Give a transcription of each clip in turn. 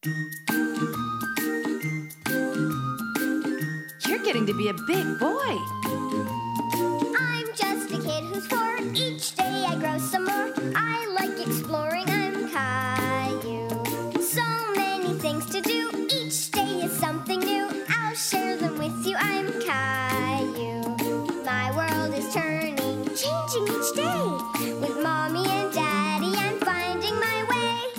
You're getting to be a big boy. I'm just a kid who's 4. Each day I grow some more. I like exploring. I'm Caillou. So many things to do. Each day is something new. I'll share them with you. I'm Caillou. My world is turning, changing each day. With Mommy and Daddy, I'm finding my way.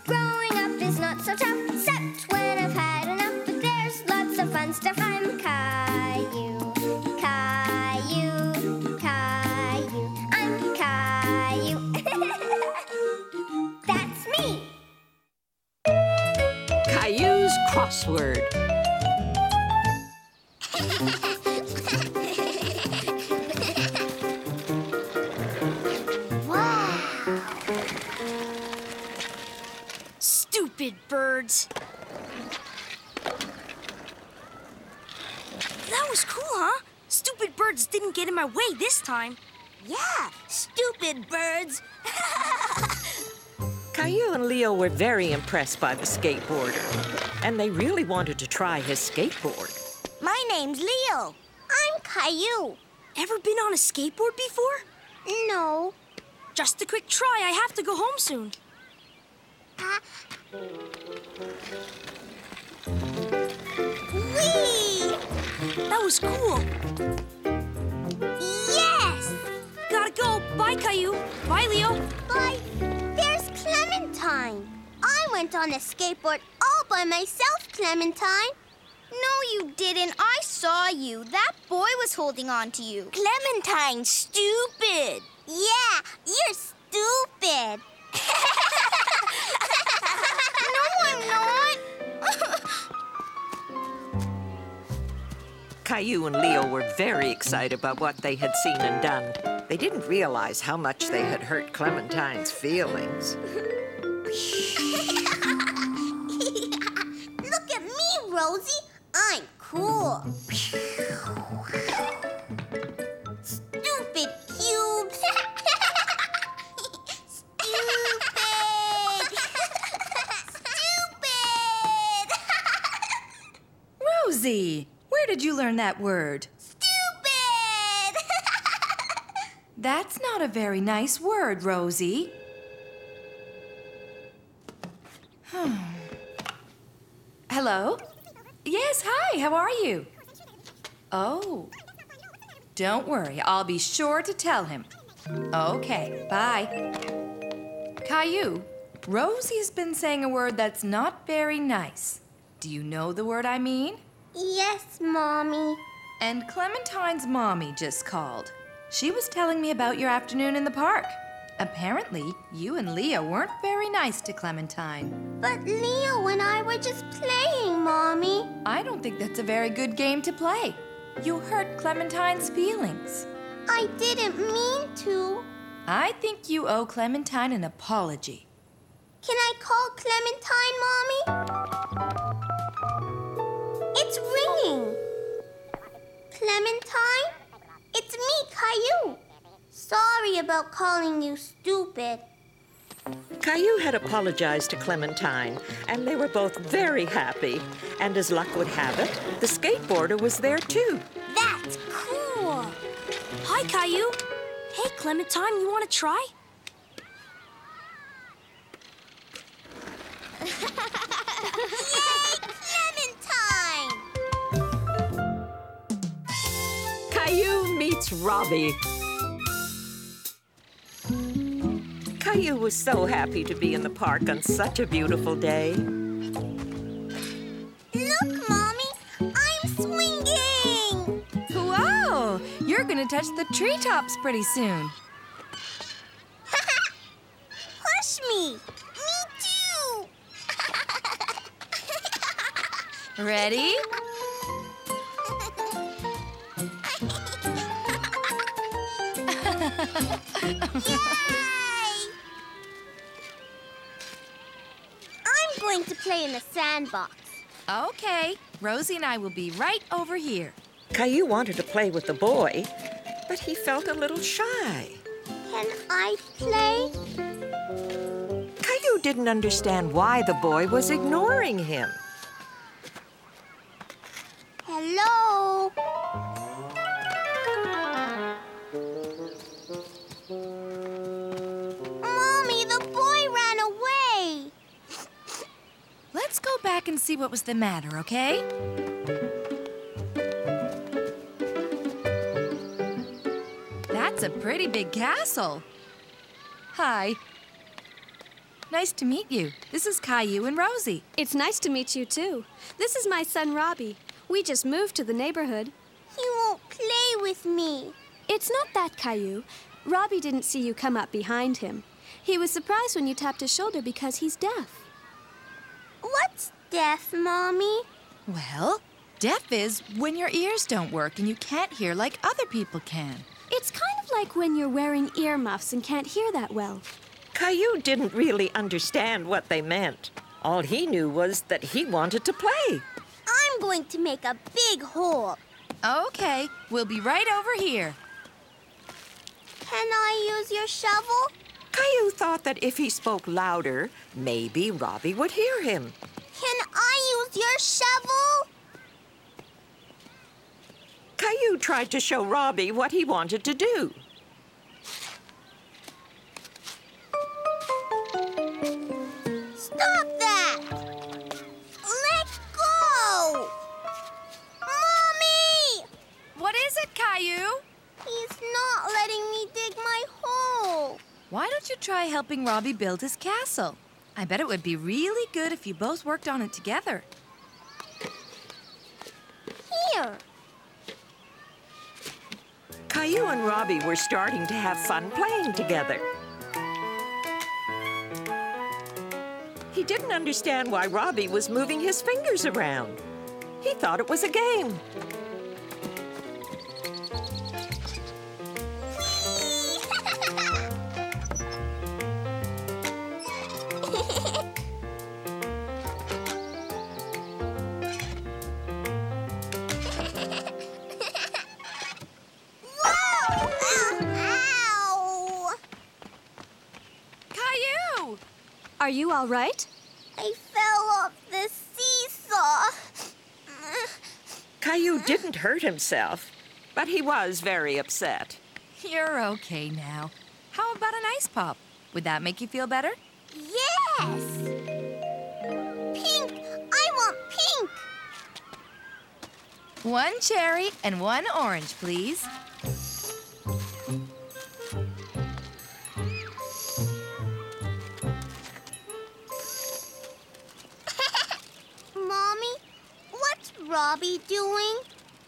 Growing up is not so tough, except when I've had enough. But there's lots of fun stuff. I'm Caillou, Caillou, Caillou. I'm Caillou. That's me. Caillou's crossword. Wow. Stupid birds. That was cool, huh? Stupid birds didn't get in my way this time. Yeah, stupid birds. Caillou and Leo were very impressed by the skateboarder, and they really wanted to try his skateboard. My name's Leo. I'm Caillou. Ever been on a skateboard before? No. Just a quick try. I have to go home soon. Whee! That was cool. Yes! Gotta go. Bye, Caillou. Bye, Leo. Bye. There's Clementine. I went on a skateboard all by myself, Clementine. No, you didn't. I saw you. That boy was holding on to you. Clementine's stupid. Yeah, you're stupid. No, I'm not. Caillou and Leo were very excited about what they had seen and done. They didn't realize how much they had hurt Clementine's feelings. Look at me, Rosie. I'm cool. Stupid cubes. Stupid. Stupid. Rosie, where did you learn that word? Stupid. That's not a very nice word, Rosie. Hello? Yes, hi, how are you? Oh. Don't worry, I'll be sure to tell him. Okay, bye. Caillou, Rosie's been saying a word that's not very nice. Do you know the word I mean? Yes, Mommy. And Clementine's mommy just called. She was telling me about your afternoon in the park. Apparently, you and Leo weren't very nice to Clementine. But Leo and I were just playing, Mommy. I don't think that's a very good game to play. You hurt Clementine's feelings. I didn't mean to. I think you owe Clementine an apology. Can I call Clementine, Mommy? It's ringing. Clementine? It's me, Caillou. Sorry about calling you stupid. Caillou had apologized to Clementine, and they were both very happy. And as luck would have it, the skateboarder was there too. That's cool. Hi, Caillou. Hey, Clementine, you want to try? Yay, Clementine! Caillou meets Robbie. Caillou was so happy to be in the park on such a beautiful day. Look, Mommy, I'm swinging! Whoa! You're gonna touch the treetops pretty soon. Push me! Me too! Ready? Yay! I'm going to play in the sandbox. Okay, Rosie and I will be right over here. Caillou wanted to play with the boy, but he felt a little shy. Can I play? Caillou didn't understand why the boy was ignoring him. Hello? Mommy, the boy ran away. Let's go back and see what was the matter, okay? That's a pretty big castle. Hi. Nice to meet you. This is Caillou and Rosie. It's nice to meet you, too. This is my son, Robbie. We just moved to the neighborhood. He won't play with me. It's not that, Caillou. Robbie didn't see you come up behind him. He was surprised when you tapped his shoulder because he's deaf. What's deaf, Mommy? Well, deaf is when your ears don't work and you can't hear like other people can. It's kind of like when you're wearing earmuffs and can't hear that well. Caillou didn't really understand what they meant. All he knew was that he wanted to play. I'm going to make a big hole. Okay, we'll be right over here. Can I use your shovel? Caillou thought that if he spoke louder, maybe Robbie would hear him. Can I use your shovel? Caillou tried to show Robbie what he wanted to do. Stop that! Let go! Mommy! What is it, Caillou? He's not letting me dig my hole. Why don't you try helping Robbie build his castle? I bet it would be really good if you both worked on it together. Here. Caillou and Robbie were starting to have fun playing together. He didn't understand why Robbie was moving his fingers around. He thought it was a game. Ow! Caillou! Are you all right? I fell off the seesaw. Caillou didn't hurt himself, but he was very upset. You're okay now. How about an ice pop? Would that make you feel better? Yes! Pink! I want pink! One cherry and one orange, please. Mommy, what's Robbie doing?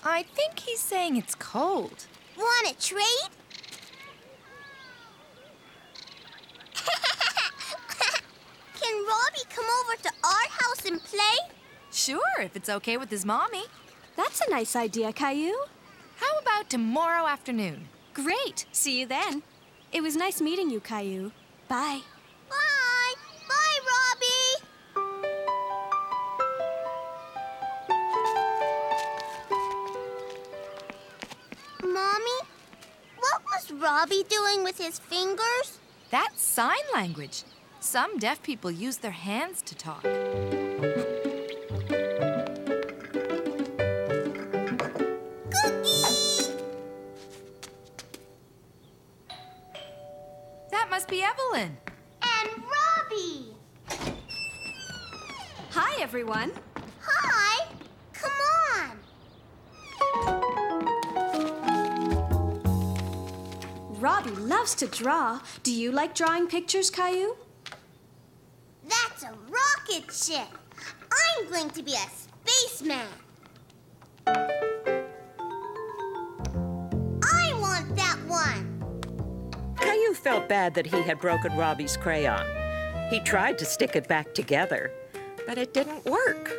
I think he's saying it's cold. Want to trade? Can Robbie come over to our house and play? Sure, if it's okay with his mommy. That's a nice idea, Caillou. How about tomorrow afternoon? Great. See you then. It was nice meeting you, Caillou. Bye. Bye! Bye, Robbie! Mommy, what was Robbie doing with his fingers? That's sign language. Some deaf people use their hands to talk. Cookie! That must be Evelyn. And Robbie! Hi, everyone. Hi! Come on! Robbie loves to draw. Do you like drawing pictures, Caillou? That's a rocket ship. I'm going to be a spaceman. I want that one. Caillou felt bad that he had broken Robbie's crayon. He tried to stick it back together, but it didn't work.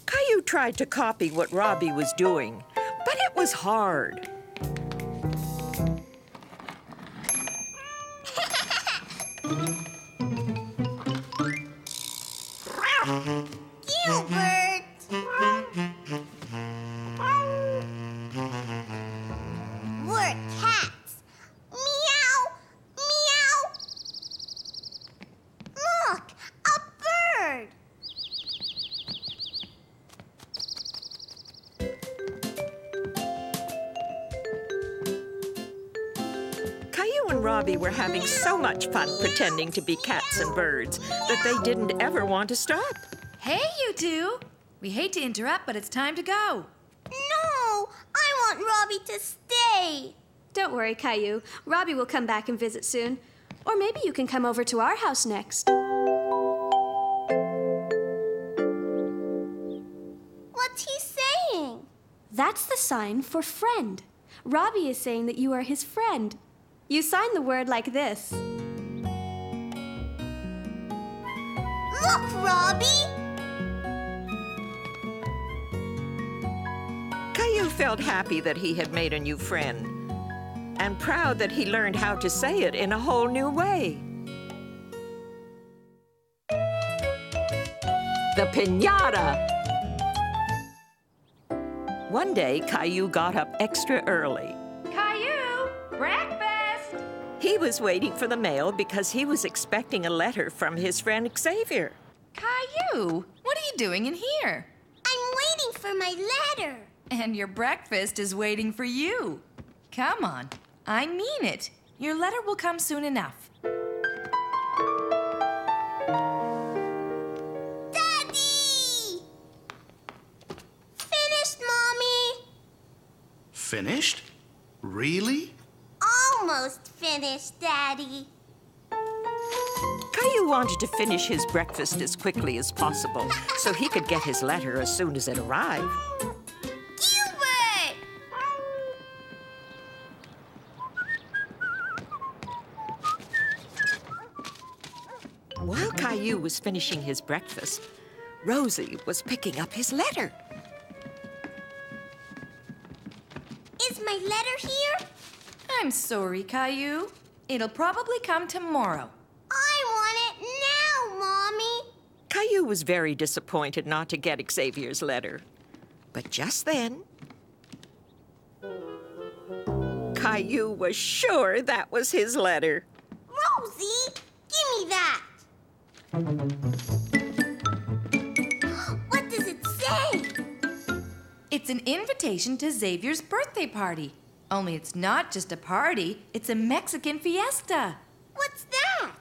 Caillou tried to copy what Robbie was doing, but it was hard. Give Gilbert! We're cats. Meow! Meow! Look! A bird! Caillou and Robbie were having so much fun pretending to be cats and birds that they didn't ever want to stop. Hey, you two. We hate to interrupt, but it's time to go. No! I want Robbie to stay. Don't worry, Caillou. Robbie will come back and visit soon. Or maybe you can come over to our house next. What's he saying? That's the sign for friend. Robbie is saying that you are his friend. You sign the word like this. Look, Robbie! Caillou felt happy that he had made a new friend, and proud that he learned how to say it in a whole new way. The piñata! One day, Caillou got up extra early. Caillou, breakfast! He was waiting for the mail because he was expecting a letter from his friend Xavier. Caillou, what are you doing in here? I'm waiting for my letter. And your breakfast is waiting for you. Come on, I mean it. Your letter will come soon enough. Daddy! Finished, Mommy. Finished? Really? Almost finished, Daddy. Caillou wanted to finish his breakfast as quickly as possible so he could get his letter as soon as it arrived. Gilbert! While Caillou was finishing his breakfast, Rosie was picking up his letter. Is my letter here? I'm sorry, Caillou. It'll probably come tomorrow. I want it now, Mommy. Caillou was very disappointed not to get Xavier's letter. But just then, Caillou was sure that was his letter. Rosie, give me that. What does it say? It's an invitation to Xavier's birthday party. Only it's not just a party, it's a Mexican fiesta. What's that?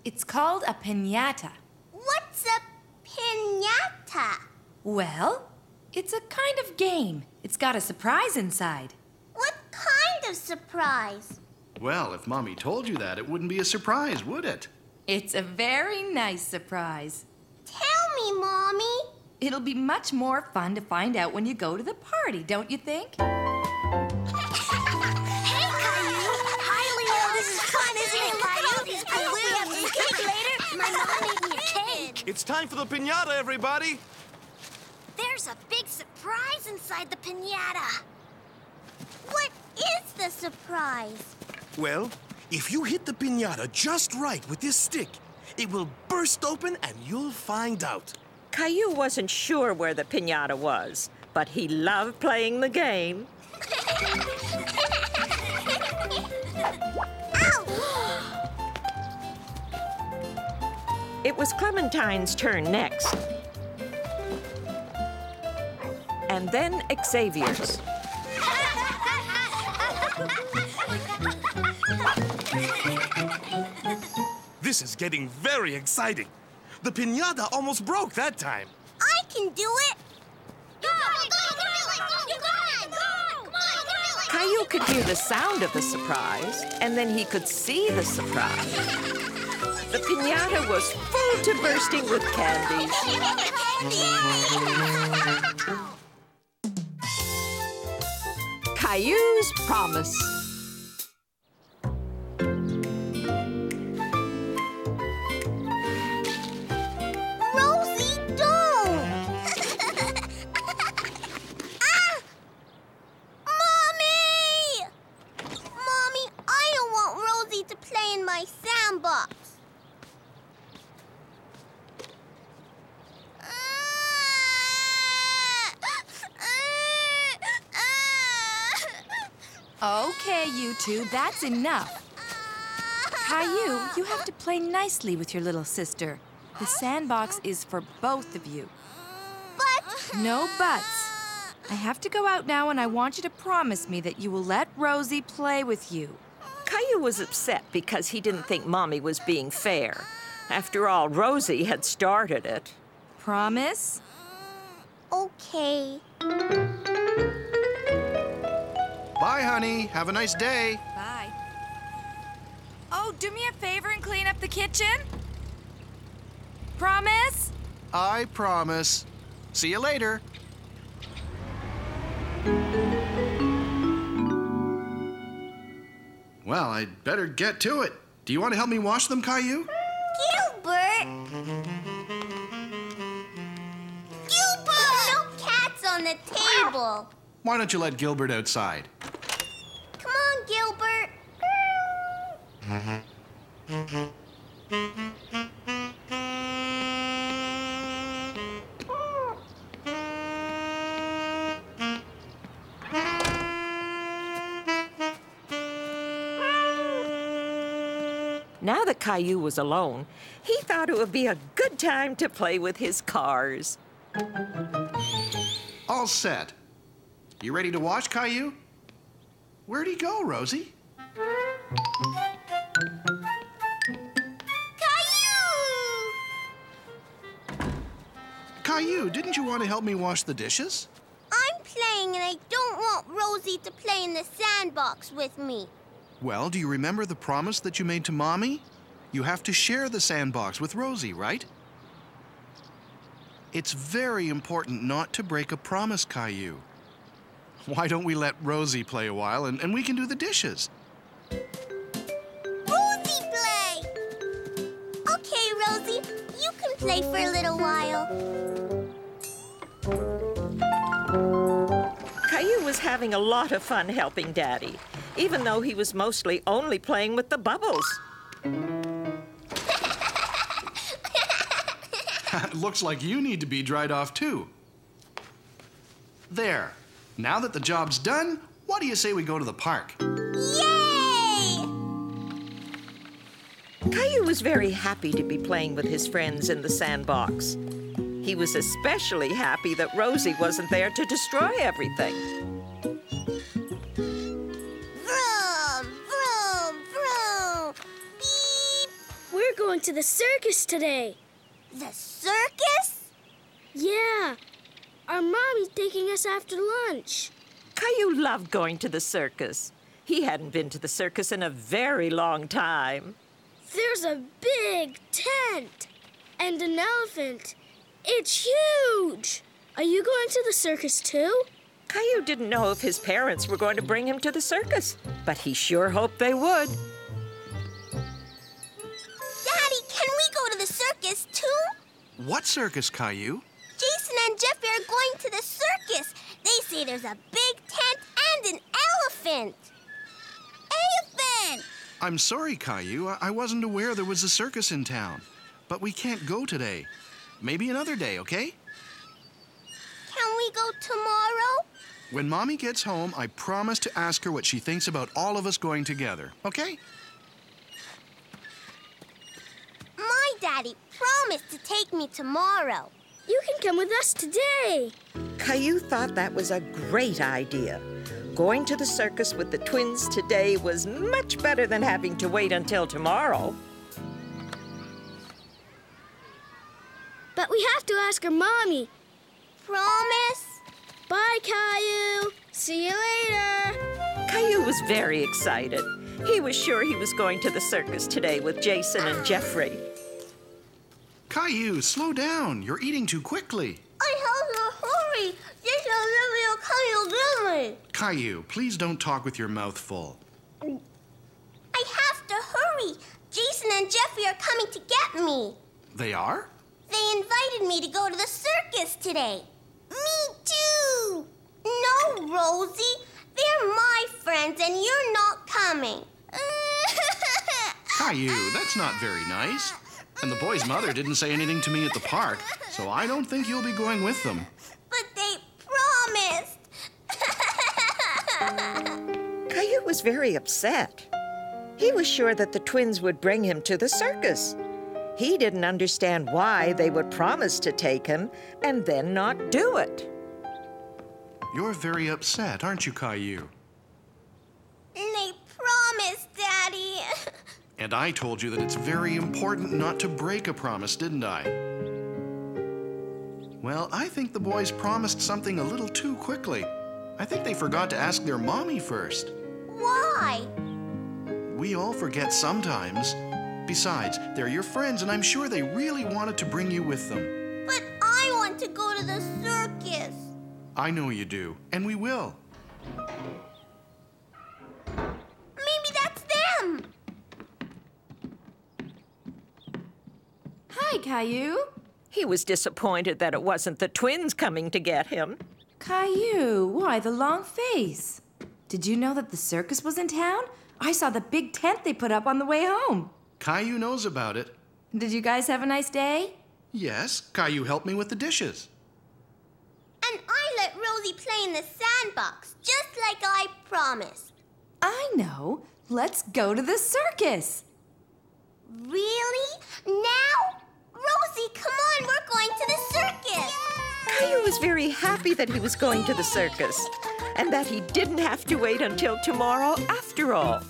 It's called a piñata. What's a piñata? Well, it's a kind of game. It's got a surprise inside. What kind of surprise? Well, if Mommy told you that, it wouldn't be a surprise, would it? It's a very nice surprise. Tell me, Mommy. It'll be much more fun to find out when you go to the party, don't you think? Hey, Caillou. Hi, Leo. This is fun, isn't it, Caillou? I hope we have some cake later. My mom made me a cake. It's time for the piñata, everybody! There's a big surprise inside the piñata. What is the surprise? Well, if you hit the piñata just right with this stick, it will burst open and you'll find out. Caillou wasn't sure where the piñata was, but he loved playing the game. Ow! It was Clementine's turn next. And then Xavier's. This is getting very exciting. The piñata almost broke that time. I can do it. You got it! You got it! Come on, Caillou could hear the sound of the surprise, and then he could see the surprise. The piñata was full to bursting with candies. Caillou's promise. Rosie, don't! Ah! Mommy! Mommy, I don't want Rosie to play in my sandbox. Okay, you two, that's enough. Caillou, you have to play nicely with your little sister. The sandbox is for both of you. But... No buts. I have to go out now, and I want you to promise me that you will let Rosie play with you. Caillou was upset because he didn't think Mommy was being fair. After all, Rosie had started it. Promise? Okay. Bye, honey. Have a nice day. Bye. Oh, do me a favor and clean up the kitchen? Promise? I promise. See you later. Well, I'd better get to it. Do you want to help me wash them, Caillou? Gilbert! Gilbert! No cats on the table. Why don't you let Gilbert outside? Come on, Gilbert. Now that Caillou was alone, he thought it would be a good time to play with his cars. All set. You ready to wash, Caillou? Where'd he go, Rosie? Caillou! Caillou, didn't you want to help me wash the dishes? I'm playing and I don't want Rosie to play in the sandbox with me. Well, do you remember the promise that you made to Mommy? You have to share the sandbox with Rosie, right? It's very important not to break a promise, Caillou. Why don't we let Rosie play a while and we can do the dishes? Rosie play! Okay, Rosie, you can play for a little while. Caillou was having a lot of fun helping Daddy, even though he was mostly only playing with the bubbles. Looks like you need to be dried off too. There. Now that the job's done, what do you say we go to the park? Yay! Caillou was very happy to be playing with his friends in the sandbox. He was especially happy that Rosie wasn't there to destroy everything. Vroom, vroom, vroom. Beep. We're going to the circus today. The circus? Yeah. Our mommy's taking us after lunch. Caillou loved going to the circus. He hadn't been to the circus in a very long time. There's a big tent and an elephant. It's huge. Are you going to the circus too? Caillou didn't know if his parents were going to bring him to the circus, but he sure hoped they would. Daddy, can we go to the circus too? What circus, Caillou? Jason and Jeffrey are going to the circus. They say there's a big tent and an elephant. Elephant! I'm sorry, Caillou. I wasn't aware there was a circus in town. But we can't go today. Maybe another day, okay? Can we go tomorrow? When Mommy gets home, I promise to ask her what she thinks about all of us going together, okay? My daddy promised to take me tomorrow. You can come with us today. Caillou thought that was a great idea. Going to the circus with the twins today was much better than having to wait until tomorrow. But we have to ask our mommy. Promise? Bye, Caillou. See you later. Caillou was very excited. He was sure he was going to the circus today with Jason and Jeffrey. Caillou, slow down. You're eating too quickly. I have to hurry. Jason and Jeffrey are coming to get me. Caillou, please don't talk with your mouth full. I have to hurry. Jason and Jeffrey are coming to get me. They are? They invited me to go to the circus today. Me too. No, Rosie. They're my friends and you're not coming. Caillou, that's not very nice. And the boy's mother didn't say anything to me at the park, so I don't think you'll be going with them. But they promised. Caillou was very upset. He was sure that the twins would bring him to the circus. He didn't understand why they would promise to take him and then not do it. You're very upset, aren't you, Caillou? They promised, Daddy. And I told you that it's very important not to break a promise, didn't I? Well, I think the boys promised something a little too quickly. I think they forgot to ask their mommy first. Why? We all forget sometimes. Besides, they're your friends, and I'm sure they really wanted to bring you with them. But I want to go to the circus. I know you do, and we will. Maybe that's them. Hi, Caillou. He was disappointed that it wasn't the twins coming to get him. Caillou, why the long face? Did you know that the circus was in town? I saw the big tent they put up on the way home. Caillou knows about it. Did you guys have a nice day? Yes, Caillou helped me with the dishes. And I let Rosie play in the sandbox, just like I promised. I know. Let's go to the circus. Really? Now? Rosie, come on, we're going to the circus. Caillou was very happy that he was going to the circus and that he didn't have to wait until tomorrow after all.